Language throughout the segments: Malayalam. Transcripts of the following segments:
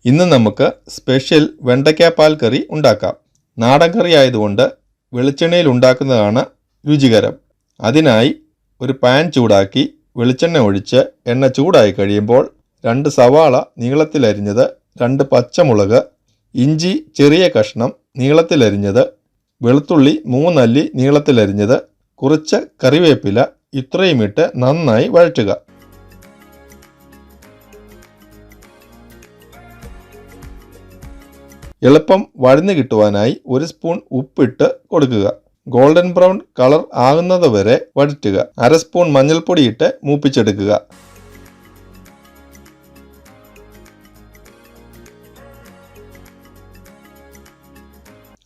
ഇന്ന് നമുക്ക് സ്പെഷ്യൽ വെണ്ടയ്ക്കാപ്പാൽ കറി ഉണ്ടാക്കാം. നാടൻ കറി ആയതുകൊണ്ട് വെളിച്ചെണ്ണയിൽ ഉണ്ടാക്കുന്നതാണ് രുചികരം. അതിനായി ഒരു പാൻ ചൂടാക്കി വെളിച്ചെണ്ണ ഒഴിച്ച് എണ്ണ ചൂടായി കഴിയുമ്പോൾ 2 സവാള നീളത്തിലരിഞ്ഞത്, 2 പച്ചമുളക്, ഇഞ്ചി ചെറിയ കഷ്ണം നീളത്തിലരിഞ്ഞത്, വെളുത്തുള്ളി 3 അല്ലി നീളത്തിലരിഞ്ഞത്, കുറച്ച് കറിവേപ്പില ഇത്രയും ഇട്ട് നന്നായി വഴറ്റുക. എളുപ്പം വഴന്നു കിട്ടുവാനായി 1 സ്പൂൺ ഉപ്പിട്ട് കൊടുക്കുക. ഗോൾഡൻ ബ്രൗൺ കളർ ആകുന്നത് വരെ വഴറ്റുക. 1/2 സ്പൂൺ മഞ്ഞൾപ്പൊടി ഇട്ട് മൂപ്പിച്ചെടുക്കുക.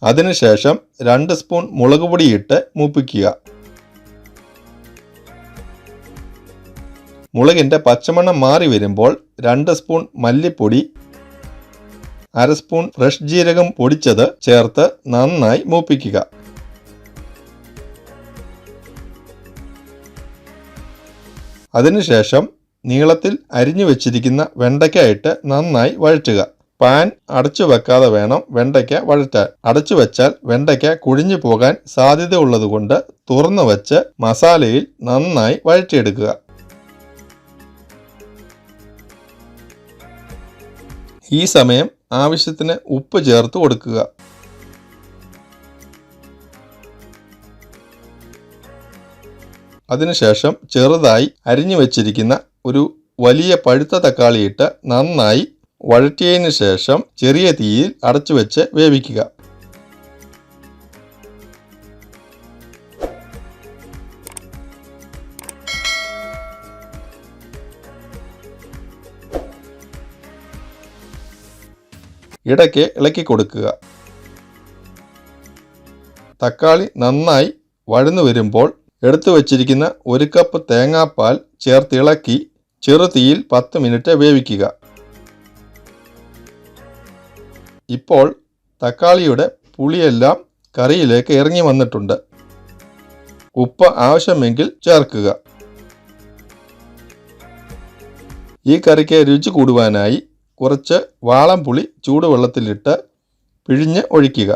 അതിനുശേഷം 2 സ്പൂൺ മുളക് പൊടി ഇട്ട് മൂപ്പിക്കുക. മുളകിൻ്റെ പച്ചമണം മാറി വരുമ്പോൾ 2 സ്പൂൺ മല്ലിപ്പൊടി, 1/2 സ്പൂൺ ഫ്രഷ് ജീരകം പൊടിച്ചത് ചേർത്ത് നന്നായി മൂപ്പിക്കുക. അതിനുശേഷം നീളത്തിൽ അരിഞ്ഞു വെച്ചിരിക്കുന്ന വെണ്ടയ്ക്ക ഇട്ട് നന്നായി വഴറ്റുക. പാൻ അടച്ചു വെക്കാതെ വേണം വെണ്ടയ്ക്ക വഴറ്റാൻ. അടച്ചു വെച്ചാൽ വെണ്ടയ്ക്ക കുഴിഞ്ഞു പോകാൻ സാധ്യത ഉള്ളതുകൊണ്ട് തുറന്നു വെച്ച് മസാലയിൽ നന്നായി വഴറ്റിയെടുക്കുക. ഈ സമയം ആവശ്യത്തിന് ഉപ്പ് ചേർത്ത് കൊടുക്കുക. അതിനുശേഷം ചെറുതായി അരിഞ്ഞു വെച്ചിരിക്കുന്ന ഒരു വലിയ പഴുത്ത തക്കാളി ഇട്ട് നന്നായി വഴറ്റിയതിന് ശേഷം ചെറിയ തീയിൽ അടച്ചു വെച്ച് വേവിക്കുക. ഇടയ്ക്ക് ഇളക്കി കൊടുക്കുക. തക്കാളി നന്നായി വഴന്നു വരുമ്പോൾ എടുത്തു വച്ചിരിക്കുന്ന 1 കപ്പ് തേങ്ങാപ്പാൽ ചേർത്ത് ഇളക്കി ചെറുതീയിൽ 10 മിനിറ്റ് വേവിക്കുക. ഇപ്പോൾ തക്കാളിയുടെ പുളിയെല്ലാം കറിയിലേക്ക് ഇറങ്ങി വന്നിട്ടുണ്ട്. ഉപ്പ് ആവശ്യമെങ്കിൽ ചേർക്കുക. ഈ കറിക്ക് രുചി കൂടുവാനായി കുറച്ച് വാളംപുളി ചൂടുവെള്ളത്തിലിട്ട് പിഴിഞ്ഞ് ഒഴിക്കുക.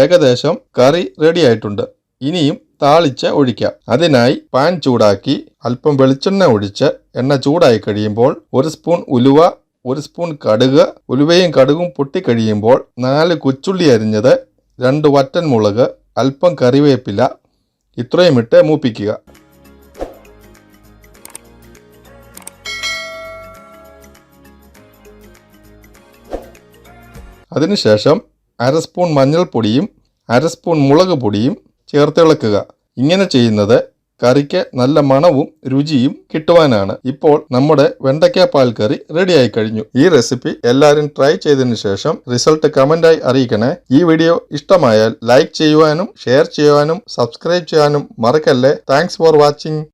ഏകദേശം കറി റെഡി ആയിട്ടുണ്ട്. ഇനിയും താളിച്ച് ഒഴിക്കാം. അതിനായി പാൻ ചൂടാക്കി അല്പം വെളിച്ചെണ്ണ ഒഴിച്ച് എണ്ണ ചൂടായി കഴിയുമ്പോൾ 1 സ്പൂൺ ഉലുവ, 1 സ്പൂൺ കടുക്, ഉലുവയും കടുകും പൊട്ടിക്കഴിയുമ്പോൾ 4 കൊച്ചുള്ളി അരിഞ്ഞത്, 2 വറ്റൻ മുളക്, അല്പം കറിവേപ്പില ഇത്രയും ഇട്ട് മൂപ്പിക്കുക. അതിനുശേഷം 1/2 സ്പൂൺ മഞ്ഞൾപ്പൊടിയും 1/2 സ്പൂൺ മുളക് പൊടിയും ചേർത്ത് ഇളക്കുക. ഇങ്ങനെ ചെയ്യുന്നത് കറിക്ക് നല്ല മണവും രുചിയും കിട്ടുവാനാണ്. ഇപ്പോൾ നമ്മുടെ വെണ്ടയ്ക്കാപ്പാൽ കറി റെഡിയായി കഴിഞ്ഞു. ഈ റെസിപ്പി എല്ലാവരും ട്രൈ ചെയ്തതിനു ശേഷം റിസൾട്ട് കമന്റായി അറിയിക്കണേ. ഈ വീഡിയോ ഇഷ്ടമായാൽ ലൈക്ക് ചെയ്യുവാനും ഷെയർ ചെയ്യുവാനും സബ്സ്ക്രൈബ് ചെയ്യാനും മറക്കല്ലേ. Thanks for watching.